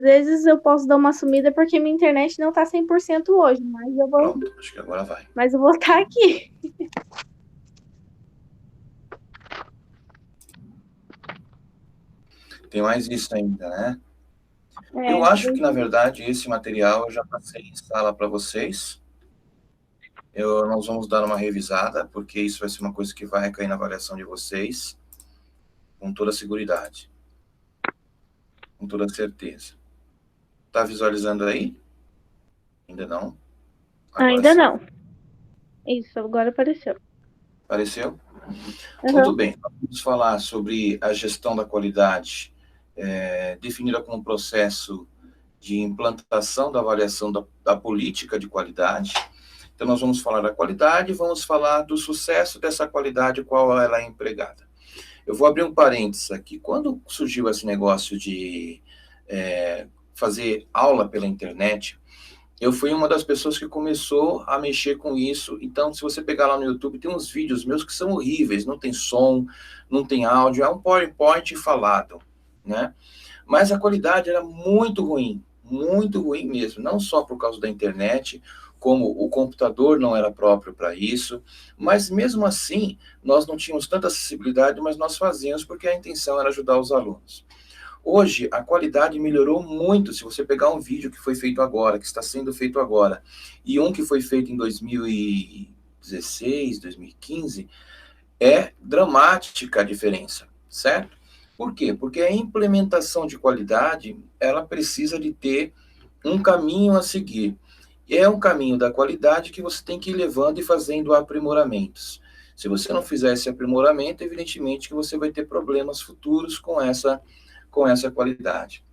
vezes eu posso dar uma sumida porque minha internet não tá 100% hoje, Pronto, acho que agora vai. mas eu vou estar aqui. Tem mais isso ainda, né? É, Eu acho que, na verdade, esse material eu já passei em sala para vocês. Nós vamos dar uma revisada, porque isso vai ser uma coisa que vai cair na avaliação de vocês, com toda a seguridade, com toda a certeza. Está visualizando aí? Ainda não? Agora ainda sim. não. Isso, agora apareceu. Apareceu? Muito Aham. bem. Vamos falar sobre a gestão da qualidade, definida como processo de implantação da avaliação da política de qualidade. Então, nós vamos falar da qualidade e vamos falar do sucesso dessa qualidade, qual ela é empregada. Eu vou abrir um parênteses aqui. Quando surgiu esse negócio de fazer aula pela internet, eu fui uma das pessoas que começou a mexer com isso. Então, se você pegar lá no YouTube, tem uns vídeos meus que são horríveis, não tem som, não tem áudio, é um PowerPoint falado, né? Mas a qualidade era muito ruim mesmo, não só por causa da internet, como o computador não era próprio para isso, mas mesmo assim, nós não tínhamos tanta acessibilidade, mas nós fazíamos porque a intenção era ajudar os alunos. Hoje, a qualidade melhorou muito. Se você pegar um vídeo que foi feito agora, que está sendo feito agora, e um que foi feito em 2016, 2015, é dramática a diferença, certo? Por quê? Porque a implementação de qualidade, ela precisa de ter um caminho a seguir. É um caminho da qualidade que você tem que ir levando e fazendo aprimoramentos. Se você não fizer esse aprimoramento, evidentemente que você vai ter problemas futuros com essa qualidade.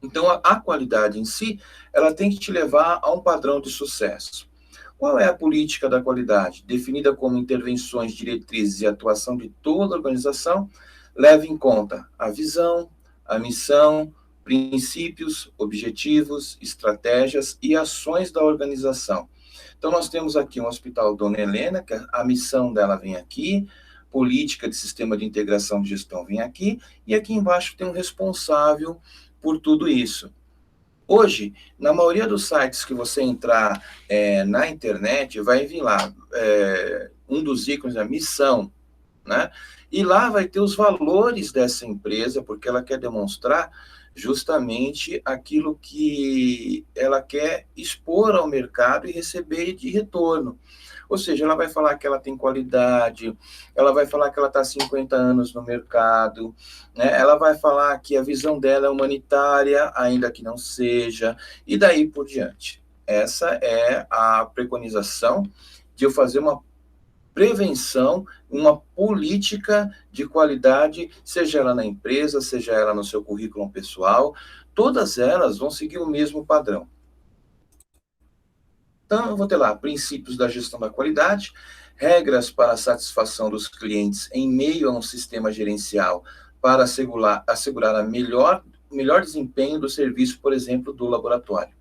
Então, a qualidade em si, ela tem que te levar a um padrão de sucesso. Qual é a política da qualidade? Definida como intervenções, diretrizes e atuação de toda a organização, leva em conta a visão, a missão, princípios, objetivos, estratégias e ações da organização. Então, nós temos aqui um Hospital Dona Helena, que a missão dela vem aqui, política de sistema de integração de gestão vem aqui, e aqui embaixo tem um responsável por tudo isso. Hoje, na maioria dos sites que você entrar na internet, vai vir lá um dos ícones, a missão, né? E lá vai ter os valores dessa empresa, porque ela quer demonstrar justamente aquilo que ela quer expor ao mercado e receber de retorno. Ou seja, ela vai falar que ela tem qualidade, ela vai falar que ela está há 50 anos no mercado, né? Ela vai falar que a visão dela é humanitária, ainda que não seja, e daí por diante. Essa é a preconização de eu fazer uma prevenção, uma política de qualidade, seja ela na empresa, seja ela no seu currículo pessoal, todas elas vão seguir o mesmo padrão. Então, eu vou ter lá princípios da gestão da qualidade, regras para a satisfação dos clientes em meio a um sistema gerencial para assegurar melhor desempenho do serviço, por exemplo, do laboratório.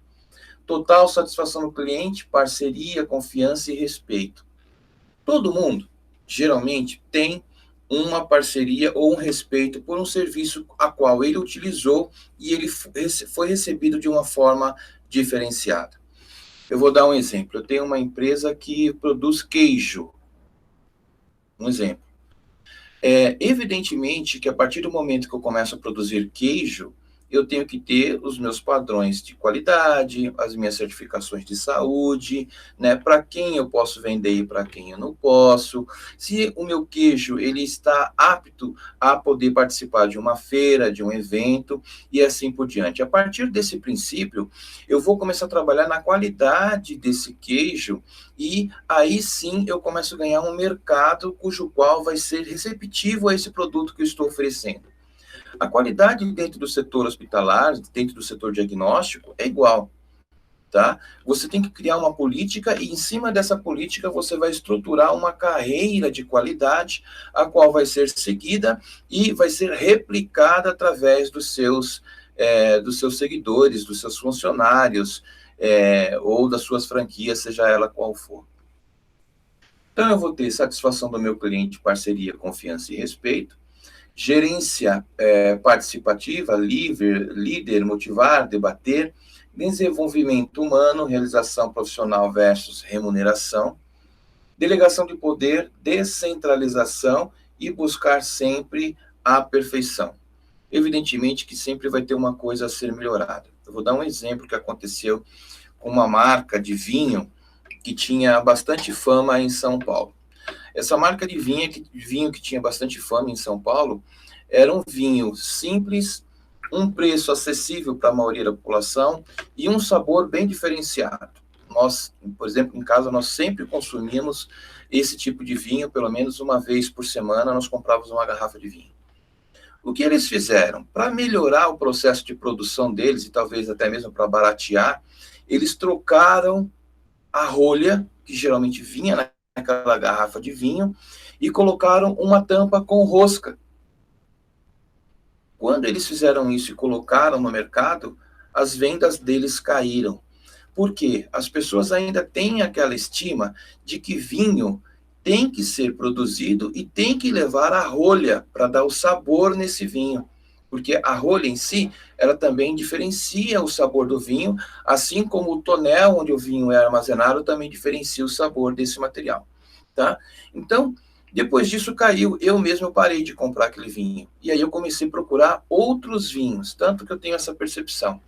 Total satisfação do cliente, parceria, confiança e respeito. Todo mundo, geralmente, tem uma parceria ou um respeito por um serviço a qual ele utilizou e ele foi recebido de uma forma diferenciada. Eu vou dar um exemplo. Eu tenho uma empresa que produz queijo. Um exemplo. Evidentemente que a partir do momento que eu começo a produzir queijo, eu tenho que ter os meus padrões de qualidade, as minhas certificações de saúde, né? Para quem eu posso vender e para quem eu não posso. Se o meu queijo ele está apto a poder participar de uma feira, de um evento e assim por diante. A partir desse princípio, eu vou começar a trabalhar na qualidade desse queijo e aí sim eu começo a ganhar um mercado cujo qual vai ser receptivo a esse produto que eu estou oferecendo. A qualidade dentro do setor hospitalar, dentro do setor diagnóstico, é igual. Tá? Você tem que criar uma política e em cima dessa política você vai estruturar uma carreira de qualidade, a qual vai ser seguida e vai ser replicada através dos seus seguidores, dos seus funcionários, ou das suas franquias, seja ela qual for. Então, eu vou ter satisfação do meu cliente, parceria, confiança e respeito. gerência participativa, líder, motivar, debater, desenvolvimento humano, realização profissional versus remuneração, delegação de poder, descentralização e buscar sempre a perfeição. Evidentemente que sempre vai ter uma coisa a ser melhorada. Eu vou dar um exemplo que aconteceu com uma marca de vinho que tinha bastante fama em São Paulo. Essa marca de vinho que tinha bastante fama em São Paulo era um vinho simples, um preço acessível para a maioria da população e um sabor bem diferenciado. Nós, por exemplo, em casa, nós sempre consumimos esse tipo de vinho, pelo menos uma vez por semana, nós comprávamos uma garrafa de vinho. O que eles fizeram? Para melhorar o processo de produção deles, e talvez até mesmo para baratear, eles trocaram a rolha, que geralmente vinha naquela garrafa de vinho, e colocaram uma tampa com rosca. Quando eles fizeram isso e colocaram no mercado, as vendas deles caíram. Por quê? As pessoas ainda têm aquela estima de que vinho tem que ser produzido e tem que levar a rolha para dar o sabor nesse vinho. Porque a rolha em si, ela também diferencia o sabor do vinho, assim como o tonel onde o vinho é armazenado também diferencia o sabor desse material. Tá? Então, depois disso caiu, eu mesmo parei de comprar aquele vinho. E aí eu comecei a procurar outros vinhos, tanto que eu tenho essa percepção.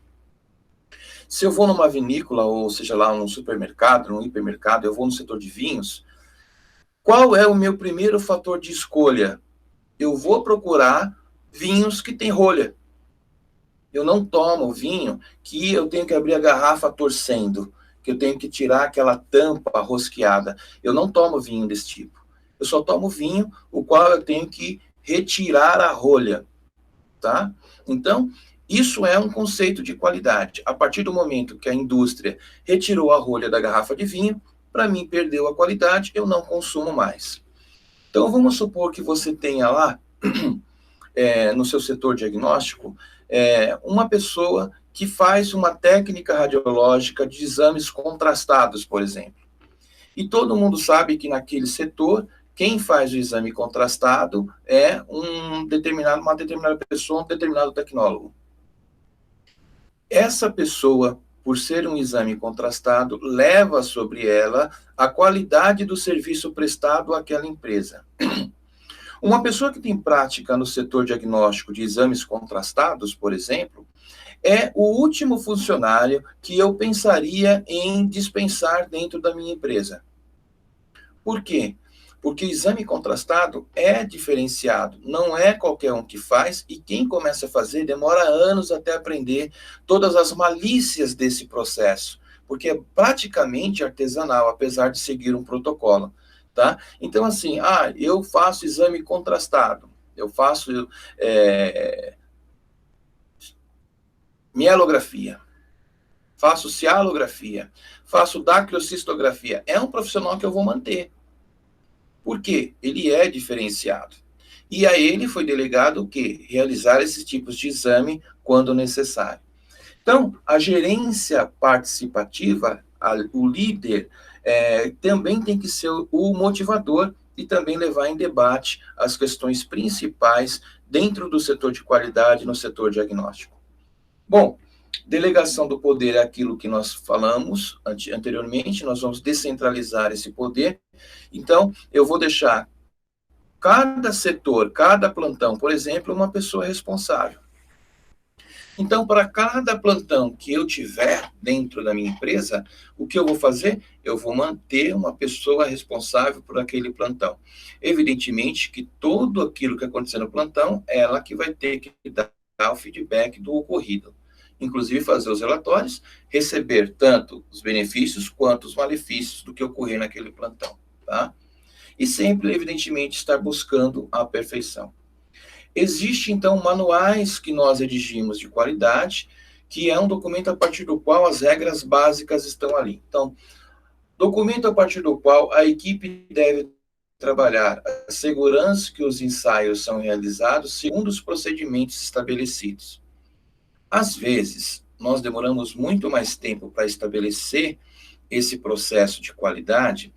Se eu vou numa vinícola, ou seja lá, num supermercado, num hipermercado, eu vou no setor de vinhos, qual é o meu primeiro fator de escolha? Eu vou procurar vinhos que têm rolha. Eu não tomo vinho que eu tenho que abrir a garrafa torcendo, que eu tenho que tirar aquela tampa rosqueada. Eu não tomo vinho desse tipo. Eu só tomo vinho o qual eu tenho que retirar a rolha, tá? Então, isso é um conceito de qualidade. A partir do momento que a indústria retirou a rolha da garrafa de vinho, para mim perdeu a qualidade, eu não consumo mais. Então, vamos supor que você tenha lá, no seu setor diagnóstico, uma pessoa que faz uma técnica radiológica de exames contrastados, por exemplo. E todo mundo sabe que naquele setor, quem faz o exame contrastado é uma determinada pessoa, um determinado tecnólogo. Essa pessoa, por ser um exame contrastado, leva sobre ela a qualidade do serviço prestado àquela empresa. Uma pessoa que tem prática no setor diagnóstico de exames contrastados, por exemplo, é o último funcionário que eu pensaria em dispensar dentro da minha empresa. Por quê? Porque exame contrastado é diferenciado, não é qualquer um que faz, e quem começa a fazer demora anos até aprender todas as malícias desse processo, porque é praticamente artesanal, apesar de seguir um protocolo, tá? Então, assim, eu faço exame contrastado, eu faço mielografia, faço cialografia, faço dacriocistografia, é um profissional que eu vou manter. Por quê? Ele é diferenciado. E a ele foi delegado o quê? Realizar esses tipos de exame quando necessário. Então, a gerência participativa, o líder, também tem que ser o motivador e também levar em debate as questões principais dentro do setor de qualidade, no setor diagnóstico. Bom, delegação do poder é aquilo que nós falamos anteriormente, nós vamos descentralizar esse poder. Então, eu vou deixar cada setor, cada plantão, por exemplo, uma pessoa responsável. Então, para cada plantão que eu tiver dentro da minha empresa, o que eu vou fazer? Eu vou manter uma pessoa responsável por aquele plantão. Evidentemente que tudo aquilo que acontecer no plantão, ela que vai ter que dar o feedback do ocorrido. Inclusive fazer os relatórios, receber tanto os benefícios quanto os malefícios do que ocorrer naquele plantão, tá? E sempre, evidentemente, estar buscando a perfeição. Existe, então, manuais que nós redigimos de qualidade, que é um documento a partir do qual as regras básicas estão ali. Então, documento a partir do qual a equipe deve trabalhar a segurança que os ensaios são realizados segundo os procedimentos estabelecidos. Às vezes, nós demoramos muito mais tempo para estabelecer esse processo de qualidade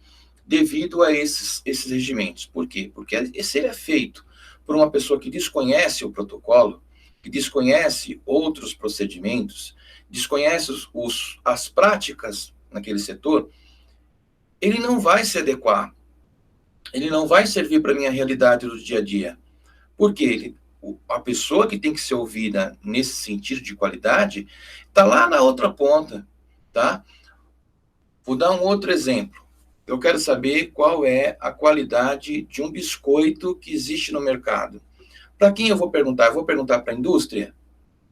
devido a esses regimentos. Por quê? Porque se ele é feito por uma pessoa que desconhece o protocolo, que desconhece outros procedimentos, desconhece as práticas naquele setor, ele não vai se adequar, ele não vai servir para a minha realidade do dia a dia. Porque a pessoa que tem que ser ouvida nesse sentido de qualidade está lá na outra ponta, tá? Vou dar um outro exemplo. Eu quero saber qual é a qualidade de um biscoito que existe no mercado. Para quem eu vou perguntar? Eu vou perguntar para a indústria?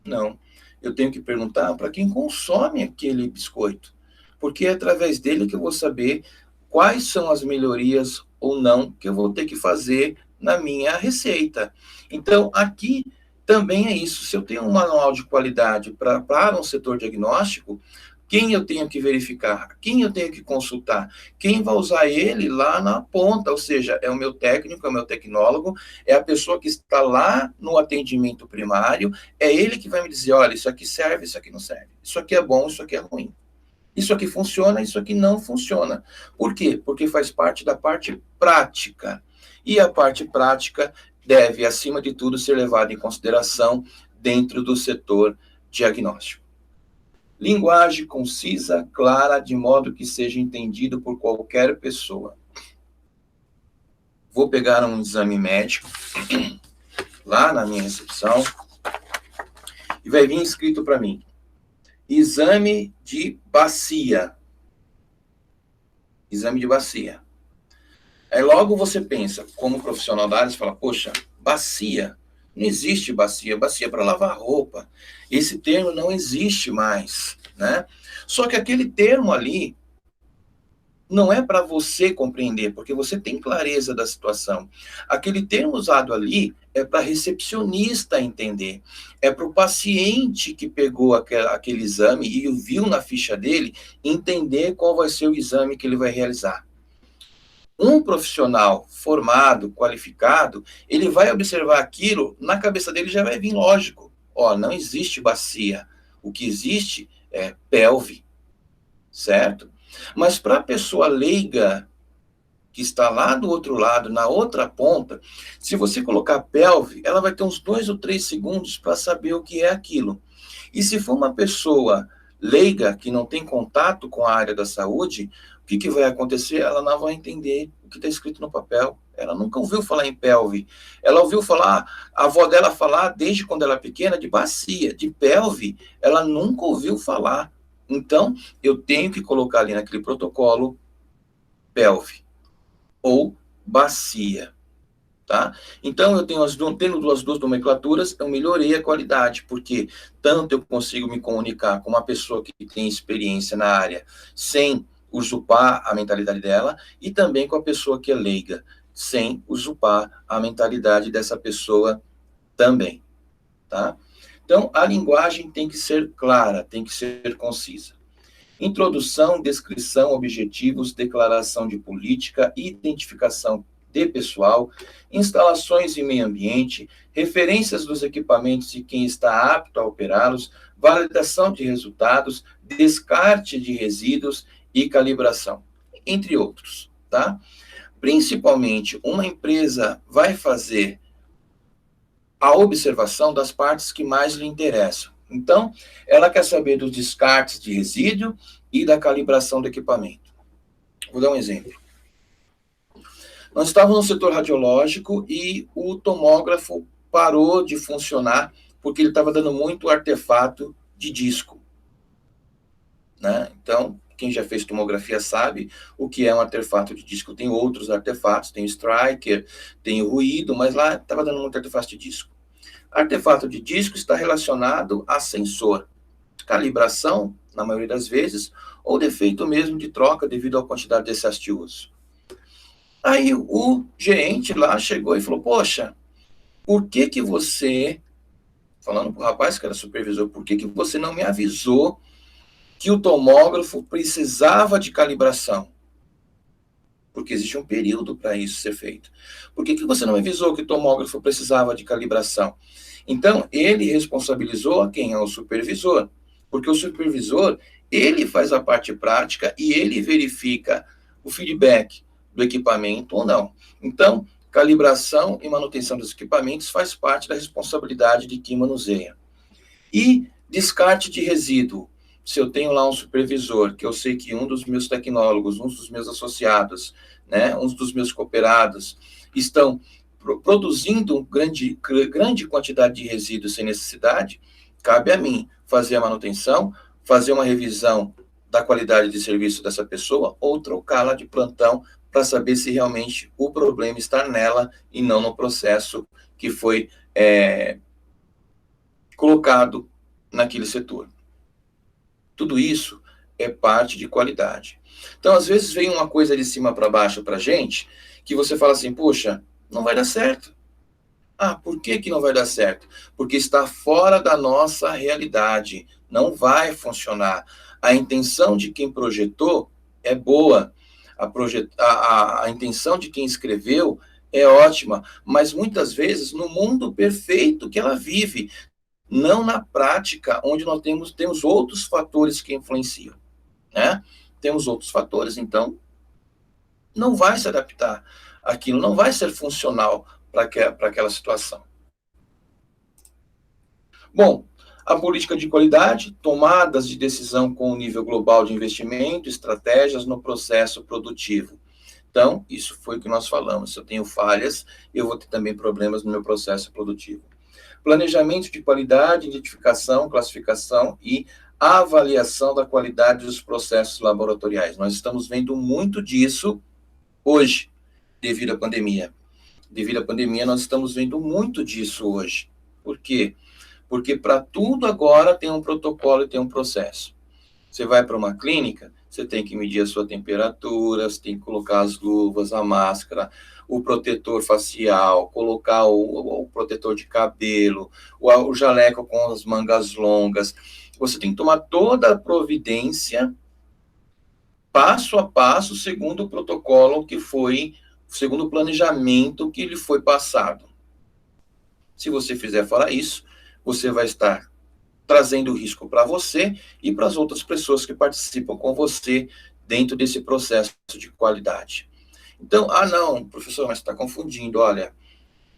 Não. Eu tenho que perguntar para quem consome aquele biscoito. Porque é através dele que eu vou saber quais são as melhorias ou não que eu vou ter que fazer na minha receita. Então, aqui também é isso. Se eu tenho um manual de qualidade para um setor diagnóstico, quem eu tenho que verificar? Quem eu tenho que consultar? Quem vai usar ele lá na ponta? Ou seja, é o meu técnico, é o meu tecnólogo, é a pessoa que está lá no atendimento primário, é ele que vai me dizer, olha, isso aqui serve, isso aqui não serve. Isso aqui é bom, isso aqui é ruim. Isso aqui funciona, isso aqui não funciona. Por quê? Porque faz parte da parte prática. E a parte prática deve, acima de tudo, ser levada em consideração dentro do setor diagnóstico. Linguagem concisa, clara, de modo que seja entendido por qualquer pessoa. Vou pegar um exame médico lá na minha recepção e vai vir escrito para mim: exame de bacia. Exame de bacia. Aí logo você pensa, como profissional da área, você fala, poxa, bacia. Não existe bacia. Bacia é para lavar roupa. Esse termo não existe mais, né? Só que aquele termo ali não é para você compreender, porque você tem clareza da situação. Aquele termo usado ali é para recepcionista entender. É para o paciente que pegou aquele exame e viu na ficha dele entender qual vai ser o exame que ele vai realizar. Um profissional formado, qualificado, ele vai observar aquilo, na cabeça dele já vai vir lógico. Ó, não existe bacia. O que existe é pelve, certo? Mas para a pessoa leiga, que está lá do outro lado, na outra ponta, se você colocar pelve, ela vai ter uns 2 ou 3 segundos para saber o que é aquilo. E se for uma pessoa leiga, que não tem contato com a área da saúde, o que vai acontecer? Ela não vai entender o que está escrito no papel. Ela nunca ouviu falar em pelve. Ela ouviu falar, a avó dela falar, desde quando ela era pequena, de bacia. De pelve, ela nunca ouviu falar. Então, eu tenho que colocar ali naquele protocolo pelve ou bacia, tá? Então, eu tenho tendo as duas nomenclaturas, eu melhorei a qualidade, porque tanto eu consigo me comunicar com uma pessoa que tem experiência na área, sem usurpar a mentalidade dela, e também com a pessoa que é leiga, sem usurpar a mentalidade dessa pessoa também, tá? Então, a linguagem tem que ser clara, tem que ser concisa. Introdução, descrição, objetivos, declaração de política, identificação de pessoal, instalações e meio ambiente, referências dos equipamentos e quem está apto a operá-los, validação de resultados, descarte de resíduos e calibração, entre outros, tá? Principalmente, uma empresa vai fazer a observação das partes que mais lhe interessam. Então, ela quer saber dos descartes de resíduo e da calibração do equipamento. Vou dar um exemplo. Nós estávamos no setor radiológico e o tomógrafo parou de funcionar porque ele estava dando muito artefato de disco, né? Então, quem já fez tomografia sabe o que é um artefato de disco. Tem outros artefatos, tem o striker, tem o ruído, mas lá estava dando muito artefato de disco. Artefato de disco está relacionado a sensor, calibração, na maioria das vezes, ou defeito mesmo de troca devido à quantidade de excesso de uso. Aí o gerente lá chegou e falou, poxa, por que você, falando para o rapaz que era supervisor, por que você não me avisou que o tomógrafo precisava de calibração? Porque existe um período para isso ser feito. Por que você não me avisou que o tomógrafo precisava de calibração? Então, ele responsabilizou a quem? Ao supervisor. Porque o supervisor, ele faz a parte prática e ele verifica o feedback do equipamento ou não. Então, Calibração e manutenção dos equipamentos faz parte da responsabilidade de quem manuseia. E descarte de resíduo. Se eu tenho lá um supervisor, que eu sei que um dos meus tecnólogos, um dos meus associados, né, um dos meus cooperados, estão produzindo grande quantidade de resíduos sem necessidade, cabe a mim fazer a manutenção, fazer uma revisão da qualidade de serviço dessa pessoa ou trocá-la de plantão para saber se realmente o problema está nela e não no processo que foi colocado naquele setor. Tudo isso é parte de qualidade. Então, às vezes, vem uma coisa de cima para baixo para a gente, que você fala assim, poxa, não vai dar certo. Ah, por que que não vai dar certo? Porque está fora da nossa realidade, não vai funcionar. A intenção de quem projetou é boa, a intenção de quem escreveu é ótima, mas muitas vezes no mundo perfeito que ela vive, não na prática, onde nós temos outros fatores que influenciam, né? Temos outros fatores, então não vai se adaptar. Aquilo não vai ser funcional para aquela situação. Bom, a política de qualidade, tomadas de decisão com o nível global de investimento, estratégias no processo produtivo. Então, isso foi o que nós falamos. Se eu tenho falhas, eu vou ter também problemas no meu processo produtivo. Planejamento de qualidade, identificação, classificação e avaliação da qualidade dos processos laboratoriais. Nós estamos vendo muito disso hoje, devido à pandemia. Devido à pandemia, nós estamos vendo muito disso hoje. Por quê? Porque para tudo agora tem um protocolo e tem um processo. Você vai para uma clínica, você tem que medir a sua temperatura, você tem que colocar as luvas, a máscara, o protetor facial, colocar o protetor de cabelo, o jaleco com as mangas longas. Você tem que tomar toda a providência, passo a passo, segundo o protocolo que foi, segundo o planejamento que lhe foi passado. Se você fizer fora isso, você vai estar trazendo risco para você e para as outras pessoas que participam com você dentro desse processo de qualidade. Então, não, professor, mas você está confundindo. Olha,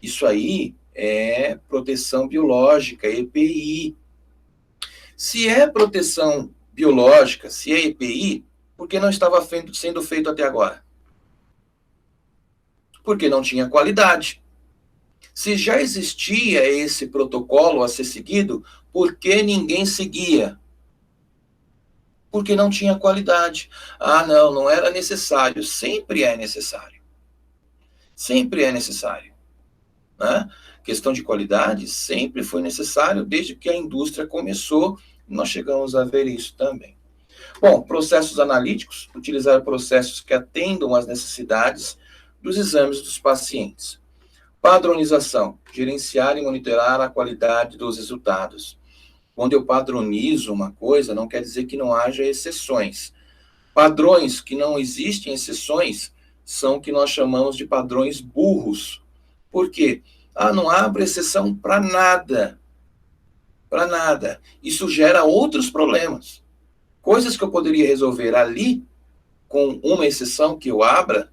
isso aí é proteção biológica, EPI. Se é proteção biológica, se é EPI, por que não estava sendo feito até agora? Porque não tinha qualidade. Se já existia esse protocolo a ser seguido, por que ninguém seguia? Porque não tinha qualidade. Não era necessário. Sempre é necessário. Sempre é necessário. Né? Questão de qualidade sempre foi necessário, desde que a indústria começou, nós chegamos a ver isso também. Bom, processos analíticos, utilizar processos que atendam às necessidades dos exames dos pacientes. Padronização, gerenciar e monitorar a qualidade dos resultados. Quando eu padronizo uma coisa, não quer dizer que não haja exceções. Padrões que não existem exceções são o que nós chamamos de padrões burros. Por quê? Não abre exceção para nada. Para nada. Isso gera outros problemas. Coisas que eu poderia resolver ali, com uma exceção que eu abra,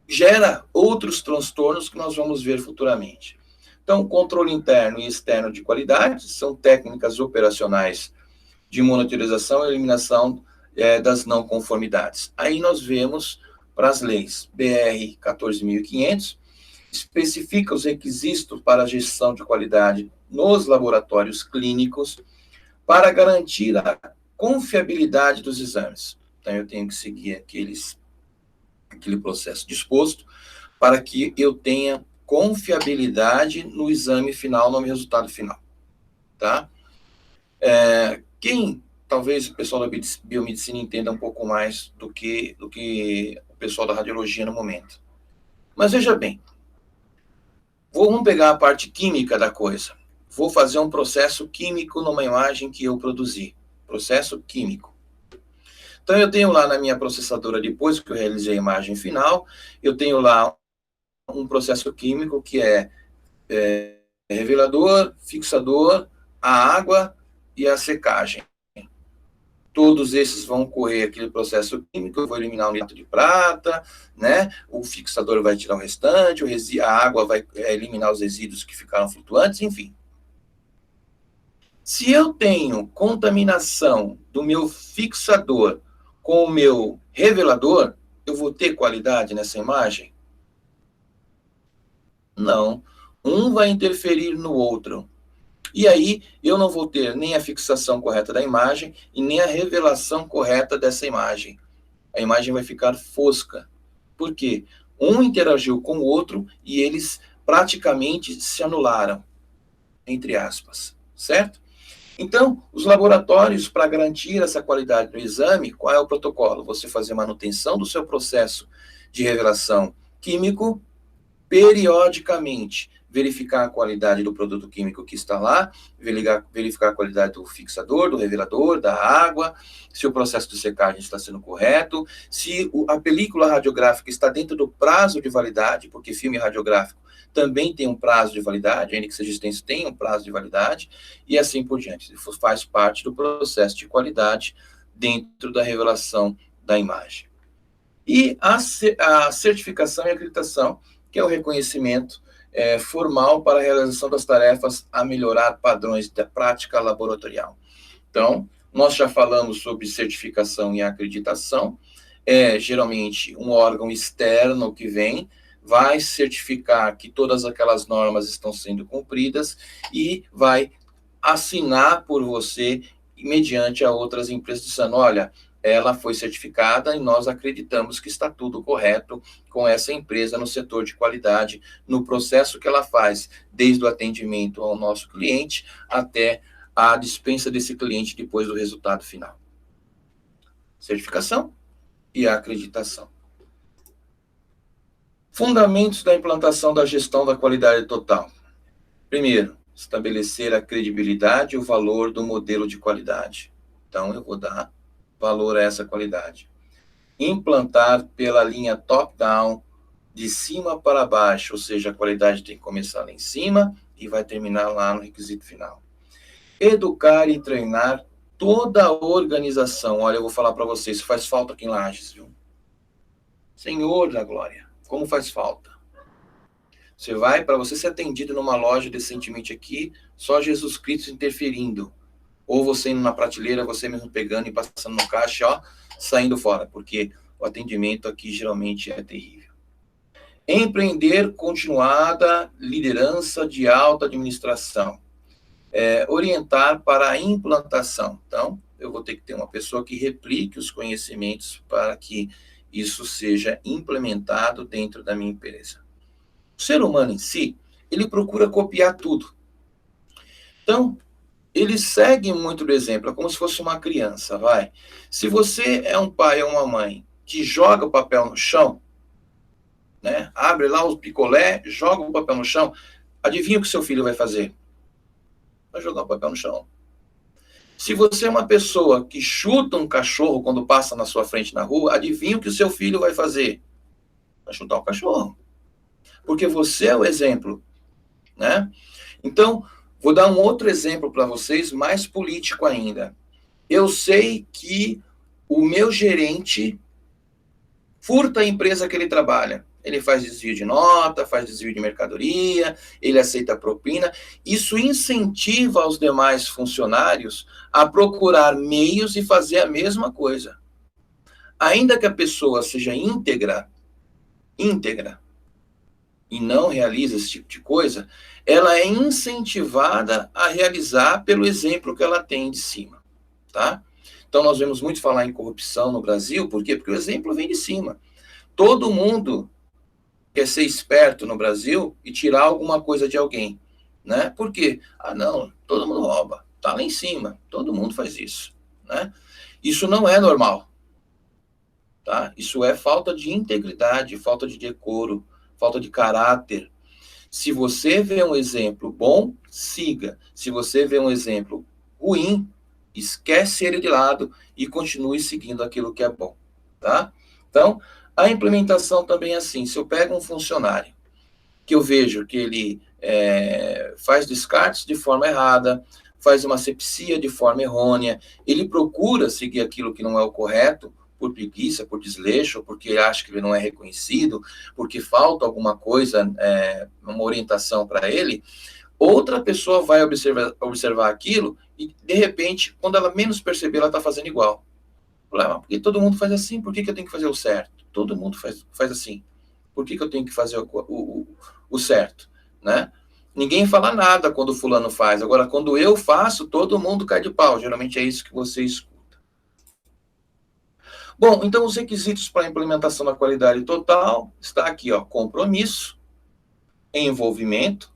gera outros transtornos que nós vamos ver futuramente. Então, controle interno e externo de qualidade são técnicas operacionais de monitorização e eliminação das não conformidades. Aí nós vemos para as leis BR 14.500, especifica os requisitos para a gestão de qualidade nos laboratórios clínicos para garantir a confiabilidade dos exames. Então, eu tenho que seguir aquele processo disposto para que eu tenha confiabilidade no exame final, no resultado final, tá? Talvez o pessoal da biomedicina entenda um pouco mais do que o pessoal da radiologia no momento. Mas veja bem, vamos pegar a parte química da coisa. Vou fazer um processo químico numa imagem que eu produzi. Processo químico. Então, eu tenho lá na minha processadora, depois que eu realizei a imagem final, eu tenho lá um processo químico que é revelador, fixador, a água e a secagem. todos esses vão correr aquele processo químico, eu vou eliminar o nitrato de prata, né? O fixador vai tirar o restante, a água vai eliminar os resíduos que ficaram flutuantes, enfim. Se eu tenho contaminação do meu fixador com o meu revelador, eu vou ter qualidade nessa imagem? Não. Um vai interferir no outro. E aí, eu não vou ter nem a fixação correta da imagem e nem a revelação correta dessa imagem. A imagem vai ficar fosca. Por quê? Um interagiu com o outro e eles praticamente se anularam, entre aspas, certo? Então, os laboratórios, para garantir essa qualidade do exame, qual é o protocolo? Você fazer manutenção do seu processo de revelação químico, periodicamente verificar a qualidade do produto químico que está lá, verificar a qualidade do fixador, do revelador, da água, se o processo de secagem está sendo correto, se a película radiográfica está dentro do prazo de validade, porque filme radiográfico também tem um prazo de validade, a NX Resistência tem um prazo de validade, e assim por diante. Isso faz parte do processo de qualidade dentro da revelação da imagem. E a certificação e acreditação, que é o reconhecimento formal para a realização das tarefas a melhorar padrões da prática laboratorial. Então, nós já falamos sobre certificação e acreditação, geralmente um órgão externo que vem, vai certificar que todas aquelas normas estão sendo cumpridas e vai assinar por você mediante a outras empresas dizendo, olha, ela foi certificada e nós acreditamos que está tudo correto com essa empresa no setor de qualidade, no processo que ela faz, desde o atendimento ao nosso cliente até a dispensa desse cliente depois do resultado final. Certificação e acreditação. Fundamentos da implantação da gestão da qualidade total. Primeiro, estabelecer a credibilidade e o valor do modelo de qualidade. Então, eu vou dar valor a essa qualidade. Implantar pela linha top-down, de cima para baixo, ou seja, a qualidade tem que começar lá em cima e vai terminar lá no requisito final. Educar e treinar toda a organização. Olha, eu vou falar para vocês, isso faz falta aqui em Lages, viu? Senhor da glória, como faz falta. Você vai, para você ser atendido numa loja decentemente aqui, só Jesus Cristo interferindo. Ou você indo na prateleira, você mesmo pegando e passando no caixa, ó, saindo fora, porque o atendimento aqui geralmente é terrível. Empreender continuada liderança de alta administração. Orientar para a implantação. Então, eu vou ter que ter uma pessoa que replique os conhecimentos para que isso seja implementado dentro da minha empresa. O ser humano em si, ele procura copiar tudo. Então, ele segue muito do exemplo, é como se fosse uma criança, vai. Se você é um pai ou uma mãe que joga o papel no chão, né, abre lá o picolé, joga o papel no chão, adivinha o que seu filho vai fazer? Vai jogar o papel no chão. Se você é uma pessoa que chuta um cachorro quando passa na sua frente na rua, adivinha o que o seu filho vai fazer? Vai chutar o cachorro. Porque você é o exemplo, né? Então, vou dar um outro exemplo para vocês, mais político ainda. Eu sei que o meu gerente furta a empresa que ele trabalha. Ele faz desvio de nota, faz desvio de mercadoria, ele aceita propina. Isso incentiva os demais funcionários a procurar meios e fazer a mesma coisa. Ainda que a pessoa seja íntegra, e não realiza esse tipo de coisa, ela é incentivada a realizar pelo exemplo que ela tem de cima, tá? Então, nós vemos muito falar em corrupção no Brasil, por quê? Porque o exemplo vem de cima. Todo mundo quer ser esperto no Brasil e tirar alguma coisa de alguém, né? Por quê? Ah, não, todo mundo rouba, tá lá em cima, todo mundo faz isso, né? Isso não é normal, tá? Isso é falta de integridade, falta de decoro, falta de caráter. Se você vê um exemplo bom, siga. Se você vê um exemplo ruim, esquece ele de lado e continue seguindo aquilo que é bom, tá? Então, a implementação também é assim. Se eu pego um funcionário que eu vejo que ele faz descartes de forma errada, faz uma asepsia de forma errônea, ele procura seguir aquilo que não é o correto, por preguiça, por desleixo, porque acha que ele não é reconhecido, porque falta alguma coisa, uma orientação para ele, outra pessoa vai observar aquilo e, de repente, quando ela menos perceber, ela está fazendo igual. Porque todo mundo faz assim, por que eu tenho que fazer o certo? Todo mundo faz assim. Por que eu tenho que fazer o certo? Né? Ninguém fala nada quando o fulano faz. Agora, quando eu faço, todo mundo cai de pau. Geralmente é isso que você escuta. Bom, então os requisitos para a implementação da qualidade total está aqui, ó, compromisso, envolvimento,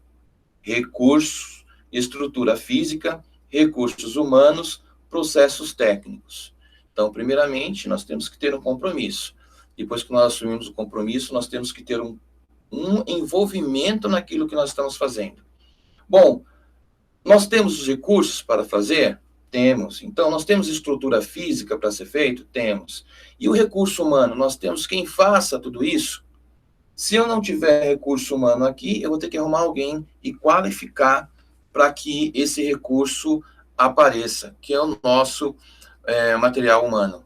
recursos, estrutura física, recursos humanos, processos técnicos. Então, primeiramente, nós temos que ter um compromisso. Depois que nós assumimos o compromisso, nós temos que ter um envolvimento naquilo que nós estamos fazendo. Bom, nós temos os recursos para fazer? Temos. Então, nós temos estrutura física para ser feito? Temos. E o recurso humano? Nós temos quem faça tudo isso? Se eu não tiver recurso humano aqui, eu vou ter que arrumar alguém e qualificar para que esse recurso apareça, que é o nosso material humano.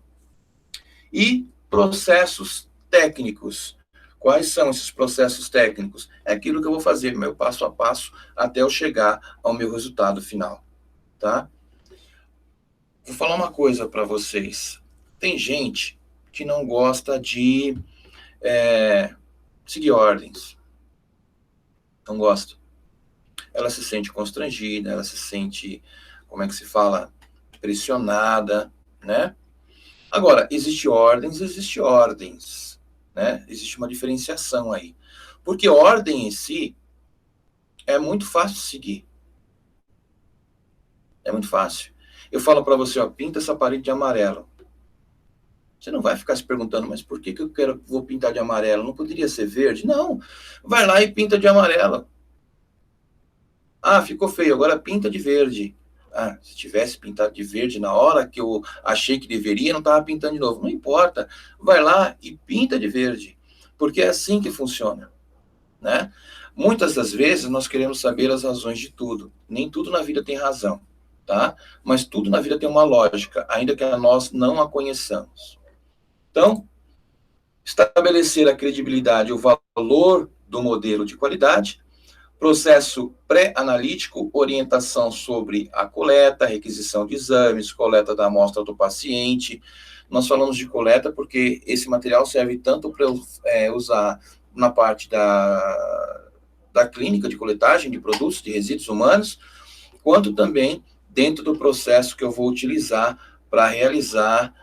E processos técnicos. Quais são esses processos técnicos? É aquilo que eu vou fazer, meu passo a passo, até eu chegar ao meu resultado final. Tá? Vou falar uma coisa para vocês. Tem gente que não gosta de seguir ordens. Não gosta. Ela se sente constrangida, ela se sente, como é que se fala, pressionada, né? Agora, existe ordens, né? Existe uma diferenciação aí. Porque ordem em si é muito fácil de seguir. É muito fácil. Eu falo para você, ó, pinta essa parede de amarelo. Você não vai ficar se perguntando, mas por que eu vou pintar de amarelo? Não poderia ser verde? Não. Vai lá e pinta de amarelo. Ah, ficou feio, agora pinta de verde. Ah, se tivesse pintado de verde na hora que eu achei que deveria, não estava pintando de novo. Não importa. Vai lá e pinta de verde. Porque é assim que funciona, né? Muitas das vezes nós queremos saber as razões de tudo. Nem tudo na vida tem razão, tá? Mas tudo na vida tem uma lógica, ainda que nós não a conheçamos. Então, estabelecer a credibilidade, o valor do modelo de qualidade, processo pré-analítico, orientação sobre a coleta, requisição de exames, coleta da amostra do paciente. Nós falamos de coleta porque esse material serve tanto para usar na parte da clínica de coletagem de produtos, de resíduos humanos, quanto também dentro do processo que eu vou utilizar para realizar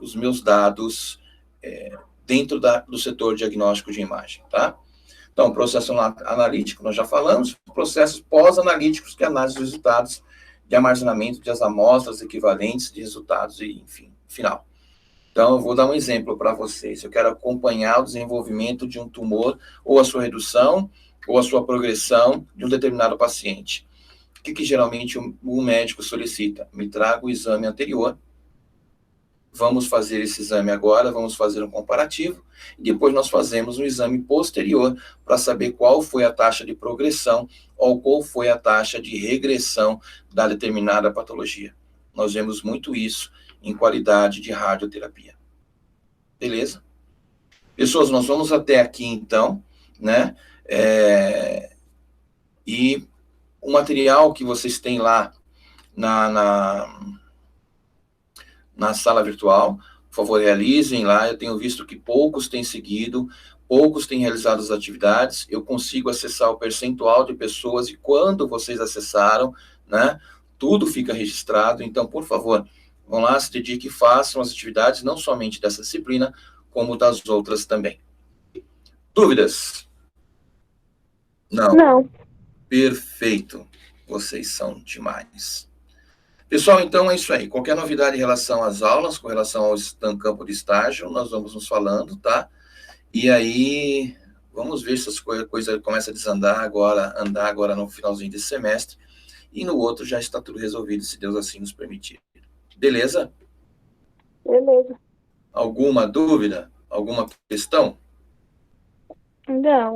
os meus dados dentro do setor diagnóstico de imagem, tá? Então, processo analítico, nós já falamos, processos pós-analíticos, que é a análise dos resultados de armazenamento das amostras equivalentes de resultados e, enfim, final. Então, eu vou dar um exemplo para vocês. Eu quero acompanhar o desenvolvimento de um tumor, ou a sua redução, ou a sua progressão de um determinado paciente. O que geralmente o médico solicita? Me traga o exame anterior, vamos fazer esse exame agora, vamos fazer um comparativo, e depois nós fazemos um exame posterior para saber qual foi a taxa de progressão ou qual foi a taxa de regressão da determinada patologia. Nós vemos muito isso em qualidade de radioterapia. Beleza? Pessoas, nós vamos até aqui então, né? E o material que vocês têm lá na sala virtual, por favor, realizem lá. Eu tenho visto que poucos têm seguido, poucos têm realizado as atividades. Eu consigo acessar o percentual de pessoas e quando vocês acessaram, né? Tudo fica registrado. Então, por favor, vão lá, se dediquem e façam as atividades, não somente dessa disciplina, como das outras também. Dúvidas? Não. Não. Perfeito. Vocês são demais. Pessoal, então é isso aí. Qualquer novidade em relação às aulas, com relação ao campo de estágio, nós vamos nos falando, tá? E aí, vamos ver se as coisas começam a andar agora no finalzinho desse semestre, e no outro já está tudo resolvido, se Deus assim nos permitir. Beleza? Beleza. Alguma dúvida? Alguma questão? Não.